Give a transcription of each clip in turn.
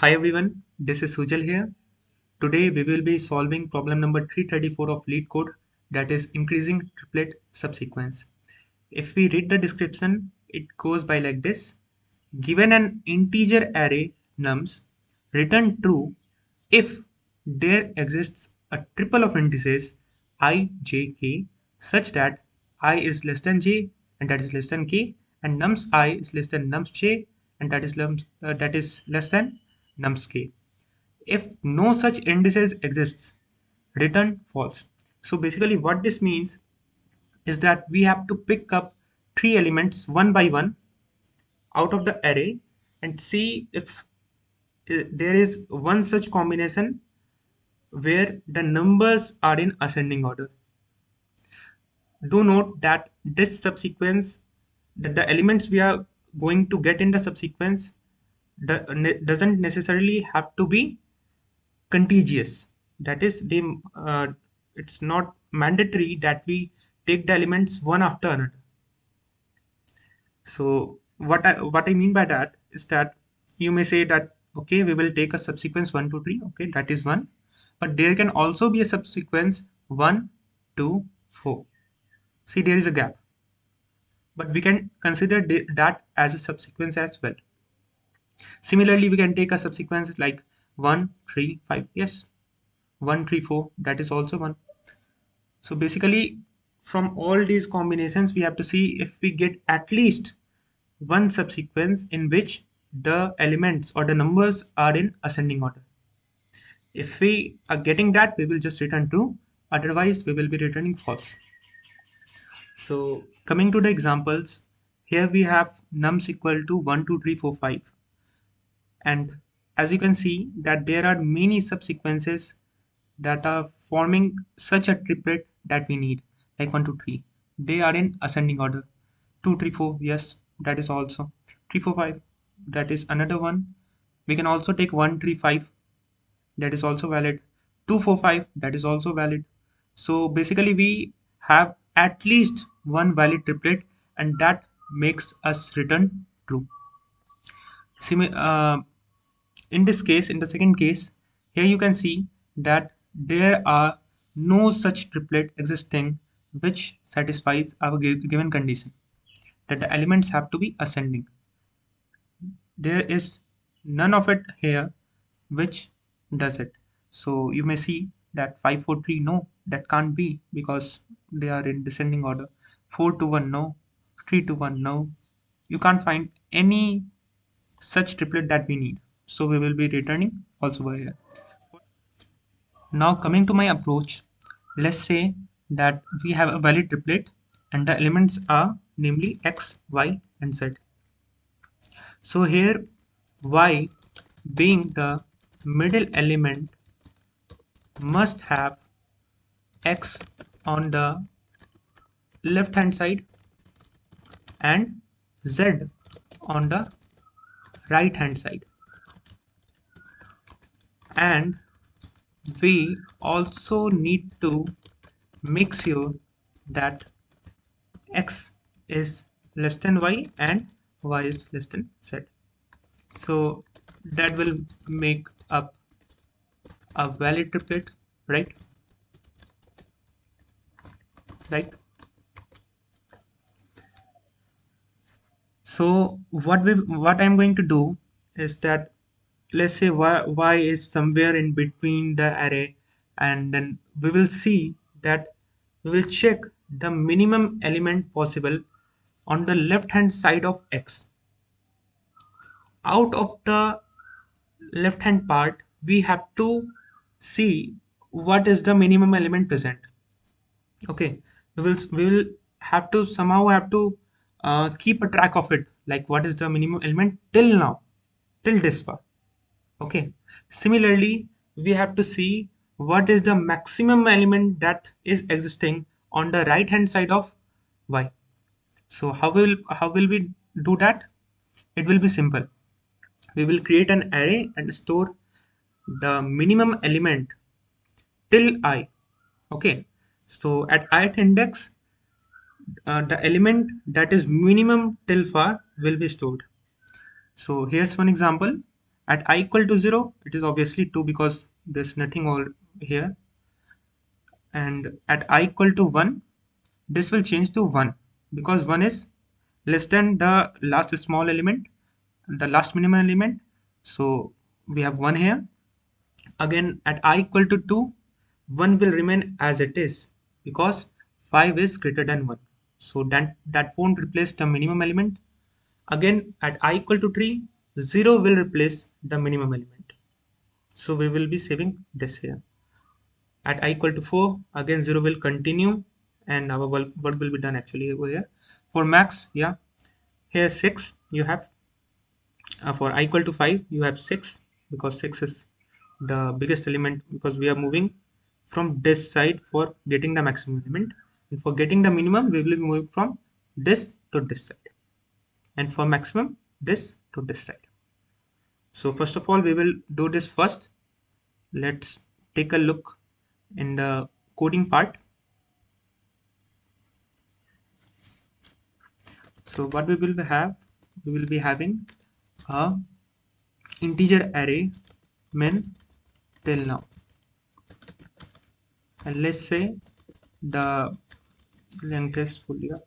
Hi everyone, this is Sujal here. Today we will be solving problem number 334 of LeetCode, that is increasing triplet subsequence. If we read the description, it goes by like this. Given an integer array nums, return true if there exists a triple of indices I, j, k such that I is less than j and that is less than k, and nums I is less than nums j and that is less than nums k. If no such indices exists, return false. So basically what this means is that we have to pick up three elements one by one out of the array and see if there is one such combination where the numbers are in ascending order. Do note that this subsequence, that the elements we are going to get in the subsequence doesn't necessarily have to be contiguous. That is, it's not mandatory that we take the elements one after another. So what I mean by that is that you may say that okay, we will take a subsequence 1 2 3, okay, that is one, but there can also be a subsequence 1 2 4. See, there is a gap, but we can consider that as a subsequence as well. Similarly, we can take a subsequence like 1 3 5. Yes, 1 3 4, that is also one. So basically, from all these combinations, we have to see if we get at least one subsequence in which the elements or the numbers are in ascending order. If we are getting that, we will just return true. Otherwise, we will be returning false. So coming to the examples, here we have nums equal to 1 2 3 4 5. And as you can see that there are many subsequences that are forming such a triplet that we need, like 1 2 3. They are in ascending order. 2 3 4, yes, that is also. 3 4 5, that is another one. We can also take 1 3 5, that is also valid. 2 4 5, that is also valid. So basically we have at least one valid triplet, and that makes us return true. In this case, in the second case, here you can see that there are no such triplet existing which satisfies our given condition, that the elements have to be ascending. There is none of it here which does it. So you may see that 5 4 3, no, that can't be because they are in descending order. 4 2 1, no. 3 2 1, no. You can't find any such triplet that we need. So we will be returning also over here. Now coming to my approach, let's say that we have a valid triplet and the elements are namely x, y and z. So here y being the middle element must have x on the left hand side and z on the right hand side, and we also need to make sure that x is less than y and y is less than z. So that will make up a valid triplet, right? So what I'm going to do is that, let's say y is somewhere in between the array, and then we will see that we will check the minimum element possible on the left hand side of x. Out of the left hand part, we have to see what is the minimum element present. Okay, we will have to keep a track of it, like what is the minimum element till now, till this far. Okay, similarly we have to see what is the maximum element that is existing on the right hand side of y. So how will we do that? It will be simple. We will create an array and store the minimum element till I. Okay, so at ith index, the element that is minimum till far will be stored. So here's one example. At I equal to 0, it is obviously 2 because there's nothing all here. And at I equal to 1, this will change to 1 because 1 is less than the last small element, the last minimum element. So we have 1 here. Again, at I equal to 2, 1 will remain as it is because 5 is greater than 1. So that won't replace the minimum element. Again, at I equal to 3, 0 will replace the minimum element. So we will be saving this here. At I equal to 4, again 0 will continue and our work will be done actually over here. For max, yeah, here 6 you have. For I equal to 5, you have 6 because 6 is the biggest element because we are moving from this side for getting the maximum element. And for getting the minimum, we will move from this to this side. And for maximum, this to this side. So first of all, we will do this first. Let's take a look in the coding part. So what we will have, we will be having a integer array min till now. And let's say the length is fully up.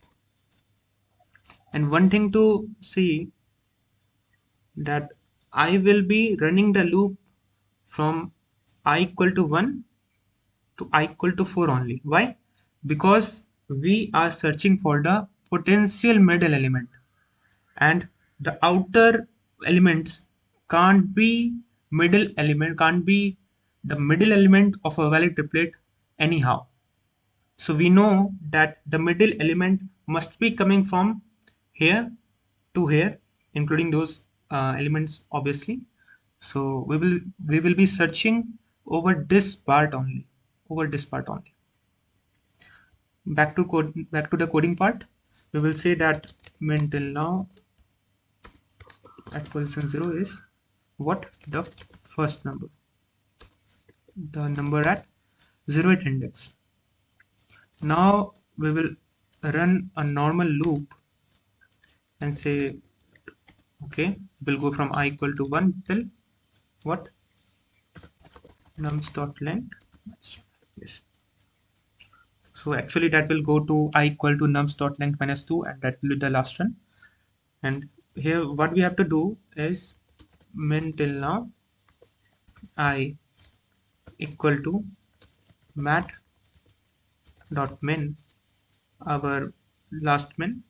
And one thing to see that I will be running the loop from I equal to 1 to I equal to 4 only. Why? Because we are searching for the potential middle element and the outer elements can't be the middle element of a valid triplet anyhow. So we know that the middle element must be coming from here to here, including those elements obviously. So we will be searching over this part only, over this part only. Back to the coding part. We will say that min till now at position 0 is what? The first number, the number at 0th index. Now we will run a normal loop and say, okay, we'll go from I equal to 1 till what? Nums dot length. Yes. So actually that will go to I equal to nums dot length minus 2 and that will be the last one. And here what we have to do is min till now I equal to mat dot min, our last min,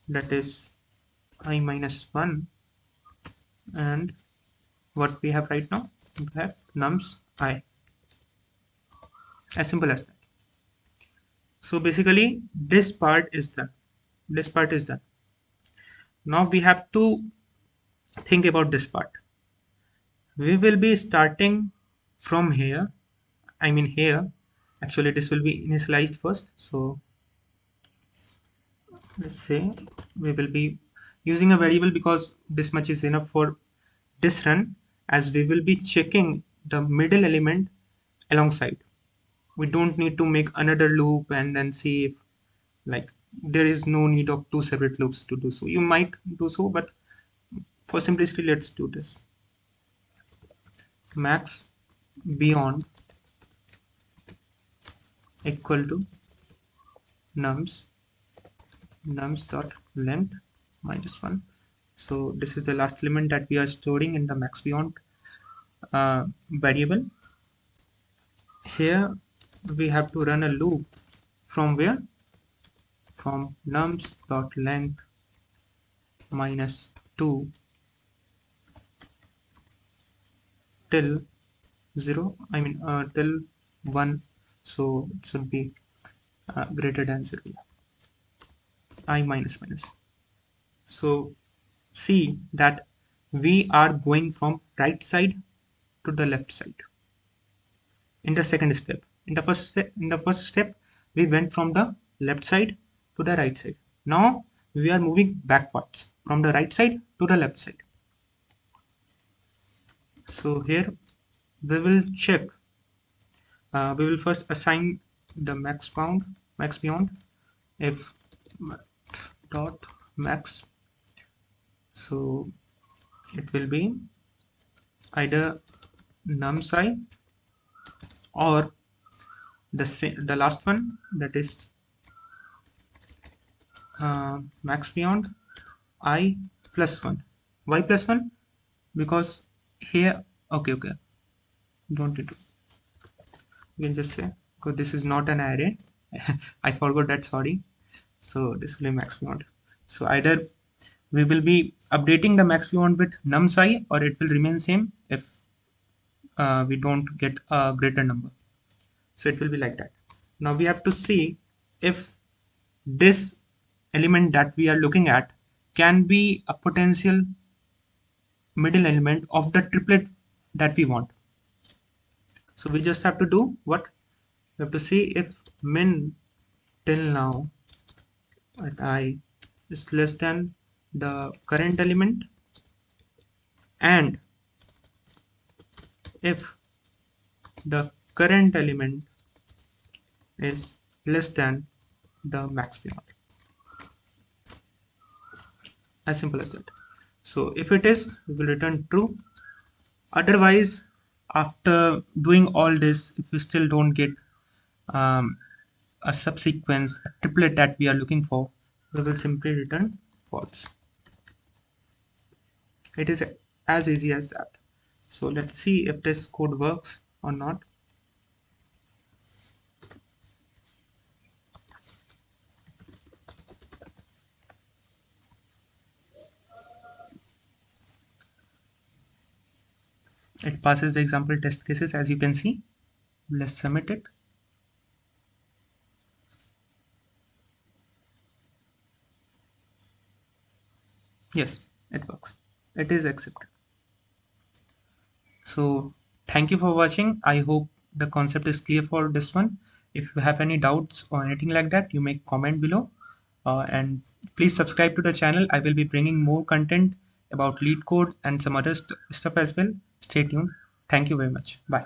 that is I minus 1, and what we have right now, we have nums I, as simple as that. So basically this part is done, this part is done. Now we have to think about this part. We will be starting from here, I mean here. Actually this will be initialized first, so let's say we will be using a variable because this much is enough for this run, as we will be checking the middle element alongside. We don't need to make another loop and then see if, like, there is no need of two separate loops to do so. You might do so, but for simplicity let's do this. Max beyond equal to nums dot length minus 1. So this is the last element that we are storing in the max beyond variable. Here we have to run a loop from where? From nums dot length minus 2 till 0, I mean till 1, so it should be greater than 0, I minus minus. So see that we are going from right side to the left side in the second step. In the first step we went from the left side to the right side. Now we are moving backwards from the right side to the left side. So here we will check, we will first assign the max beyond if dot max. So it will be either num side or the last one, that is max beyond I plus 1. Why plus 1? Because here, okay, don't need to, you can just say, because this is not an array. I forgot that, sorry. So this will be max beyond. So either we will be updating the max beyond with num psi, or it will remain same if we don't get a greater number. So it will be like that. Now we have to see if this element that we are looking at can be a potential middle element of the triplet that we want. So we just have to do what? We have to see if min till now at I is less than the current element, and if the current element is less than the max beyond. As simple as that. So if it is, we will return true. Otherwise, after doing all this, if we still don't get um, a subsequence, a triplet that we are looking for, we will simply return false. It is as easy as that. So let's see if this code works or not. It passes the example test cases, as you can see. Let's submit it. Yes, it works. It is accepted. So thank you for watching. I hope the concept is clear for this one. If you have any doubts or anything like that, you may comment below. And please subscribe to the channel. I will be bringing more content about LeetCode and some other stuff as well. Stay tuned. Thank you very much. Bye.